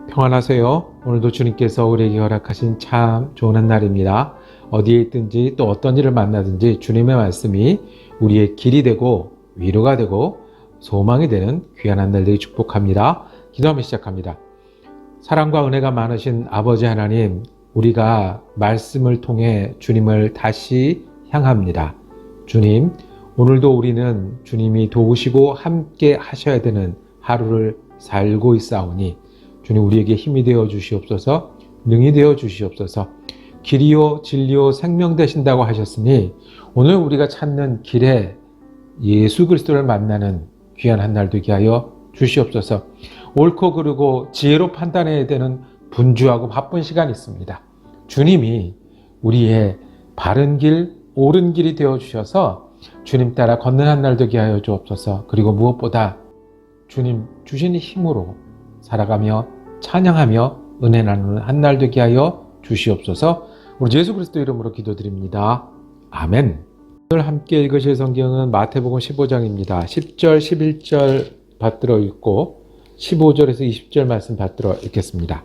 평안하세요. 오늘도 주님께서 우리에게 허락하신 참 좋은 한 날입니다. 어디에 있든지 또 어떤 일을 만나든지 주님의 말씀이 우리의 길이 되고 위로가 되고 소망이 되는 귀한 한 날 되기 축복합니다. 기도하며 시작합니다. 사랑과 은혜가 많으신 아버지 하나님, 우리가 말씀을 통해 주님을 다시 향합니다. 주님, 오늘도 우리는 주님이 도우시고 함께 하셔야 되는 하루를 살고 있사오니 주님, 우리에게 힘이 되어 주시옵소서, 능히 되어 주시옵소서. 길이요 진리요 생명 되신다고 하셨으니 오늘 우리가 찾는 길에 예수 그리스도를 만나는 귀한 한 날 되게 하여 주시옵소서. 옳고 그르고 지혜로 판단해야 되는 분주하고 바쁜 시간이 있습니다. 주님이 우리의 바른 길, 옳은 길이 되어 주셔서 주님 따라 걷는 한 날 되게 하여 주옵소서. 그리고 무엇보다 주님 주신 힘으로 살아가며 찬양하며 은혜 나누는 한 날 되게 하여 주시옵소서. 우리 예수 그리스도 이름으로 기도드립니다. 아멘. 오늘 함께 읽으실 성경은 마태복음 15장입니다. 10절, 11절 받들어 읽고 15절에서 20절 말씀 받들어 읽겠습니다.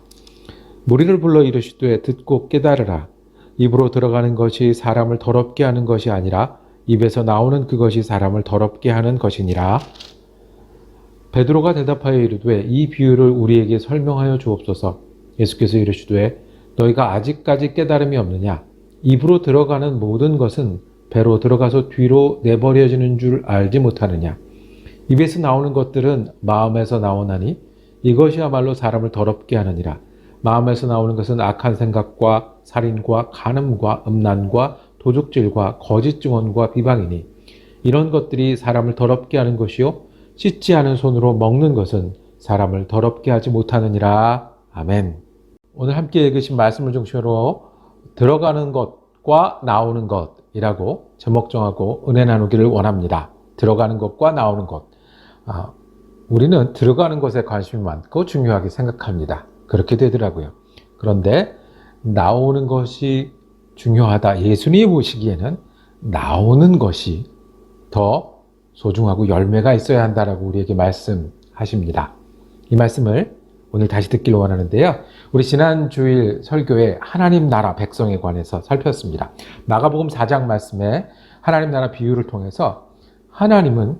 무리를 불러 이르시되 듣고 깨달으라. 입으로 들어가는 것이 사람을 더럽게 하는 것이 아니라 입에서 나오는 그것이 사람을 더럽게 하는 것이니라. 베드로가 대답하여 이르되 이 비유를 우리에게 설명하여 주옵소서. 예수께서 이르시되 너희가 아직까지 깨달음이 없느냐? 입으로 들어가는 모든 것은 배로 들어가서 뒤로 내버려지는 줄 알지 못하느냐? 입에서 나오는 것들은 마음에서 나오나니 이것이야말로 사람을 더럽게 하느니라. 마음에서 나오는 것은 악한 생각과 살인과 간음과 음란과 도둑질과 거짓 증언과 비방이니 이런 것들이 사람을 더럽게 하는 것이요 씻지 않은 손으로 먹는 것은 사람을 더럽게 하지 못하느니라. 아멘. 오늘 함께 읽으신 말씀을 중심으로 들어가는 것과 나오는 것이라고 제목 정하고 은혜 나누기를 원합니다. 들어가는 것과 나오는 것. 우리는 들어가는 것에 관심이 많고 중요하게 생각합니다. 그렇게 되더라고요. 그런데 나오는 것이 중요하다. 예수님이 보시기에는 나오는 것이 더 소중하고 열매가 있어야 한다라고 우리에게 말씀하십니다. 이 말씀을 오늘 다시 듣기를 원하는데요. 우리 지난 주일 설교에 하나님 나라 백성에 관해서 살폈습니다. 마가복음 4장 말씀에 하나님 나라 비유를 통해서 하나님은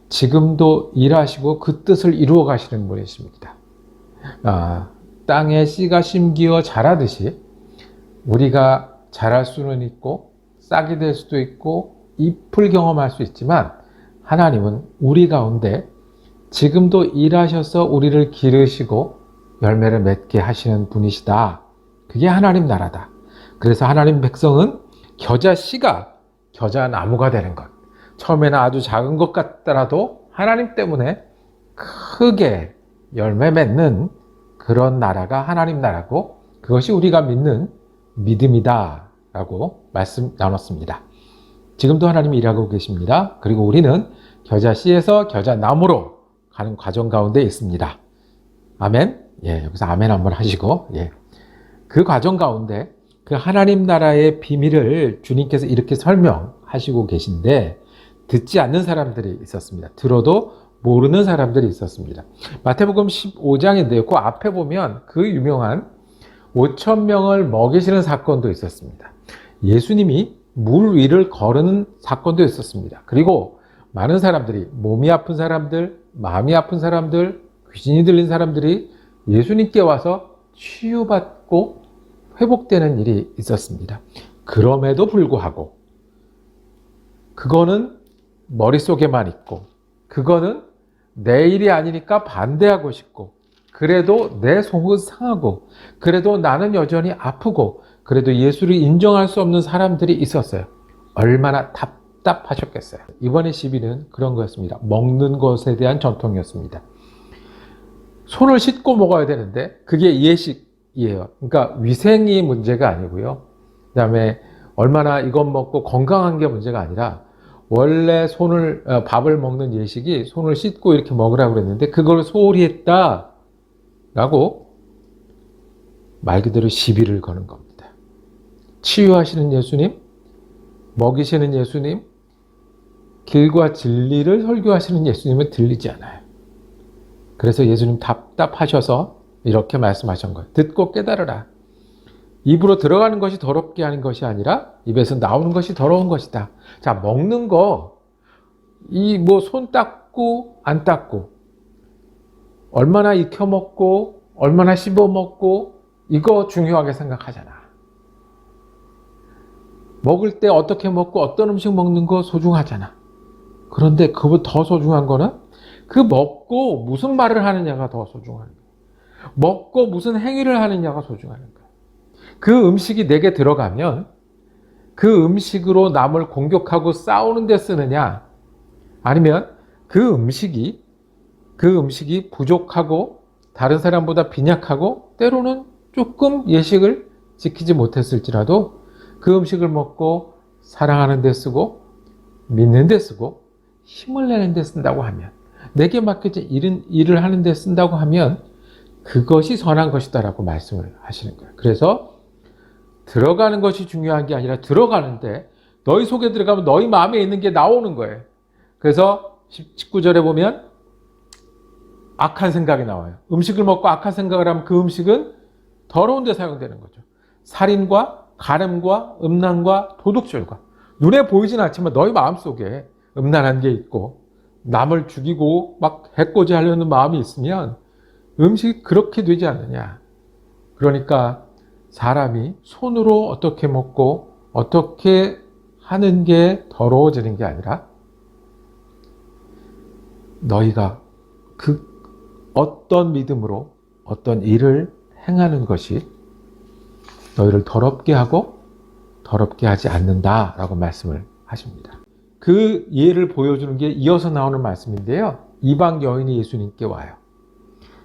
지금도 일하시고 그 뜻을 이루어 가시는 분이십니다. 땅에 씨가 심기어 자라듯이 우리가 자랄 수는 있고 싹이 될 수도 있고 잎을 경험할 수 있지만 하나님은 우리 가운데 지금도 일하셔서 우리를 기르시고 열매를 맺게 하시는 분이시다. 그게 하나님 나라다. 그래서 하나님 백성은 겨자 씨가 겨자 나무가 되는 것. 처음에는 아주 작은 것 같더라도 하나님 때문에 크게 열매 맺는 그런 나라가 하나님 나라고 그것이 우리가 믿는 믿음이다 라고 말씀 나눴습니다. 지금도 하나님이 일하고 계십니다. 그리고 우리는 겨자 씨에서 겨자 나무로 가는 과정 가운데 있습니다. 아멘. 여기서 아멘 한번 하시고, 그 과정 가운데 그 하나님 나라의 비밀을 주님께서 이렇게 설명하시고 계신데 듣지 않는 사람들이 있었습니다. 들어도 모르는 사람들이 있었습니다. 마태복음 15장인데요. 그 앞에 보면 그 유명한 5,000명을 먹이시는 사건도 있었습니다. 예수님이 물 위를 거르는 사건도 있었습니다. 그리고 많은 사람들이 몸이 아픈 사람들, 마음이 아픈 사람들, 귀신이 들린 사람들이 예수님께 와서 치유받고 회복되는 일이 있었습니다. 그럼에도 불구하고 그거는 머릿속에만 있고 그거는 내 일이 아니니까 반대하고 싶고 그래도 내 속은 상하고 그래도 나는 여전히 아프고 그래도 예수를 인정할 수 없는 사람들이 있었어요. 얼마나 답답하셨겠어요. 이번의 시비는 그런 거였습니다. 먹는 것에 대한 전통이었습니다. 손을 씻고 먹어야 되는데 그게 예식이에요. 그러니까 위생이 문제가 아니고요. 그 다음에 얼마나 이것 먹고 건강한 게 문제가 아니라 원래 밥을 먹는 예식이 손을 씻고 이렇게 먹으라고 그랬는데 그걸 소홀히 했다 라고 말 그대로 시비를 거는 겁니다. 치유하시는 예수님, 먹이시는 예수님, 길과 진리를 설교하시는 예수님은 들리지 않아요. 그래서 예수님 답답하셔서 이렇게 말씀하신 거예요. 듣고 깨달으라. 입으로 들어가는 것이 더럽게 하는 것이 아니라 입에서 나오는 것이 더러운 것이다. 자, 먹는 거, 이 뭐 손 닦고 안 닦고, 얼마나 익혀 먹고, 얼마나 씹어 먹고, 이거 중요하게 생각하잖아. 먹을 때 어떻게 먹고 어떤 음식 먹는 거 소중하잖아. 그런데 그보다 더 소중한 거는 그 먹고 무슨 말을 하느냐가 더 소중한 거야. 먹고 무슨 행위를 하느냐가 소중한 거야. 그 음식이 내게 들어가면 그 음식으로 남을 공격하고 싸우는 데 쓰느냐, 아니면 그 음식이 부족하고 다른 사람보다 빈약하고 때로는 조금 예식을 지키지 못했을지라도 그 음식을 먹고 사랑하는 데 쓰고 믿는 데 쓰고 힘을 내는 데 쓴다고 하면, 내게 맡겨진 일을 하는 데 쓴다고 하면 그것이 선한 것이다 라고 말씀을 하시는 거예요. 그래서 들어가는 것이 중요한 게 아니라 들어가는데 너희 속에 들어가면 너희 마음에 있는 게 나오는 거예요. 그래서 19절에 보면 악한 생각이 나와요. 음식을 먹고 악한 생각을 하면 그 음식은 더러운 데 사용되는 거죠. 살인과 간음과 음란과 도둑질과, 눈에 보이진 않지만 너희 마음속에 음란한 게 있고 남을 죽이고 막 해코지 하려는 마음이 있으면 음식이 그렇게 되지 않느냐. 그러니까 사람이 손으로 어떻게 먹고 어떻게 하는 게 더러워지는 게 아니라 너희가 그 어떤 믿음으로 어떤 일을 행하는 것이 너희를 더럽게 하고 더럽게 하지 않는다라고 말씀을 하십니다. 그 예를 보여주는 게 이어서 나오는 말씀인데요. 이방 여인이 예수님께 와요.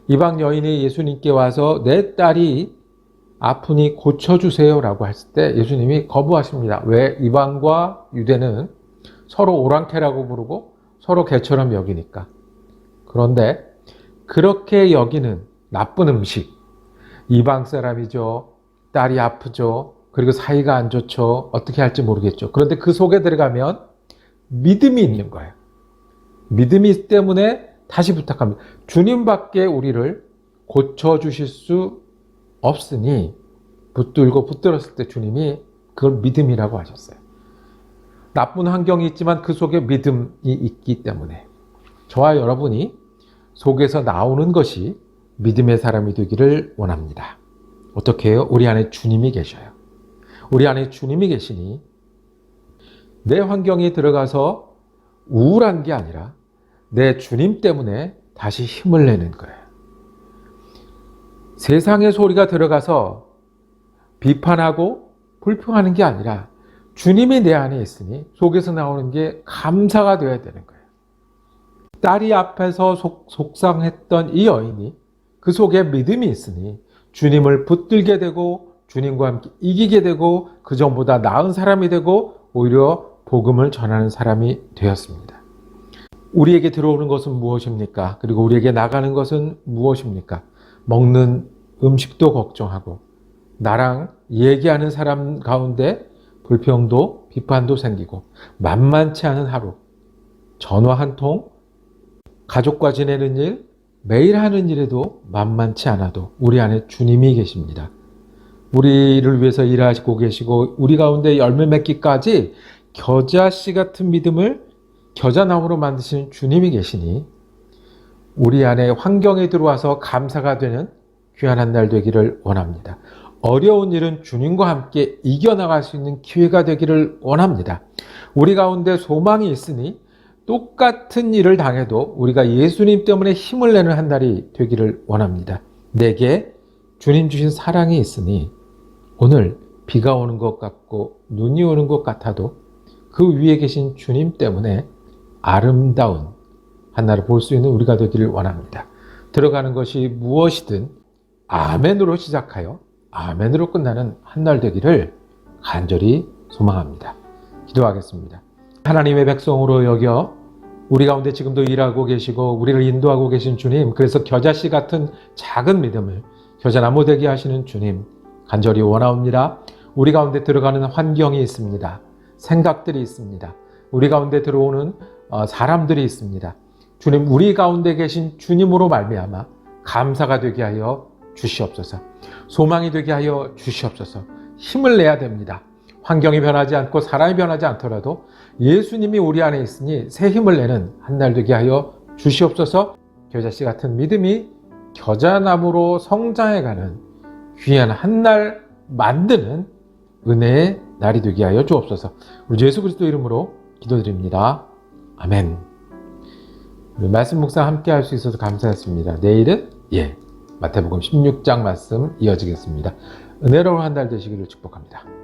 이방 여인이 예수님께 와서 내 딸이 아프니 고쳐주세요 라고 했을 때 예수님이 거부하십니다. 왜? 이방과 유대는 서로 오랑캐라고 부르고 서로 개처럼 여기니까. 그런데 그렇게 여기는 나쁜 음식, 이방 사람이죠, 딸이 아프죠, 그리고 사이가 안 좋죠, 어떻게 할지 모르겠죠. 그런데 그 속에 들어가면 믿음이 있는 거예요. 믿음이 있기 때문에 다시 부탁합니다. 주님밖에 우리를 고쳐주실 수 없으니, 붙들고 붙들었을 때 주님이 그걸 믿음이라고 하셨어요. 나쁜 환경이 있지만 그 속에 믿음이 있기 때문에 저와 여러분이 속에서 나오는 것이 믿음의 사람이 되기를 원합니다. 어떻게 해요? 우리 안에 주님이 계셔요. 우리 안에 주님이 계시니 내 환경에 들어가서 우울한 게 아니라 내 주님 때문에 다시 힘을 내는 거예요. 세상의 소리가 들어가서 비판하고 불평하는 게 아니라 주님이 내 안에 있으니 속에서 나오는 게 감사가 되어야 되는 거예요. 딸이 앞에서 속상했던 이 여인이 그 속에 믿음이 있으니 주님을 붙들게 되고 주님과 함께 이기게 되고 그 전보다 나은 사람이 되고 오히려 복음을 전하는 사람이 되었습니다. 우리에게 들어오는 것은 무엇입니까? 그리고 우리에게 나가는 것은 무엇입니까? 먹는 음식도 걱정하고 나랑 얘기하는 사람 가운데 불평도 비판도 생기고 만만치 않은 하루, 전화 한 통, 가족과 지내는 일, 매일 하는 일에도 만만치 않아도 우리 안에 주님이 계십니다. 우리를 위해서 일하시고 계시고 우리 가운데 열매 맺기까지 겨자씨 같은 믿음을 겨자나무로 만드시는 주님이 계시니 우리 안에 환경에 들어와서 감사가 되는 귀한 한 날 되기를 원합니다. 어려운 일은 주님과 함께 이겨나갈 수 있는 기회가 되기를 원합니다. 우리 가운데 소망이 있으니 똑같은 일을 당해도 우리가 예수님 때문에 힘을 내는 한 날이 되기를 원합니다. 내게 주님 주신 사랑이 있으니 오늘 비가 오는 것 같고 눈이 오는 것 같아도 그 위에 계신 주님 때문에 아름다운 한 날을 볼 수 있는 우리가 되기를 원합니다. 들어가는 것이 무엇이든 아멘으로 시작하여 아멘으로 끝나는 한 날 되기를 간절히 소망합니다. 기도하겠습니다. 하나님의 백성으로 여겨 우리 가운데 지금도 일하고 계시고 우리를 인도하고 계신 주님, 그래서 겨자씨 같은 작은 믿음을 겨자나무 되게 하시는 주님 간절히 원하옵니다. 우리 가운데 들어가는 환경이 있습니다. 생각들이 있습니다. 우리 가운데 들어오는 사람들이 있습니다. 주님, 우리 가운데 계신 주님으로 말미암아 감사가 되게 하여 주시옵소서. 소망이 되게 하여 주시옵소서. 힘을 내야 됩니다. 환경이 변하지 않고 사람이 변하지 않더라도 예수님이 우리 안에 있으니 새 힘을 내는 한 날 되게 하여 주시옵소서. 겨자씨 같은 믿음이 겨자나무로 성장해가는 귀한 한 날 만드는 은혜의 날이 되게 하여 주옵소서. 우리 예수 그리스도 이름으로 기도드립니다. 아멘. 우리 말씀 묵상 함께 할 수 있어서 감사했습니다. 내일은 마태복음 16장 말씀 이어지겠습니다. 은혜로운 한 달 되시기를 축복합니다.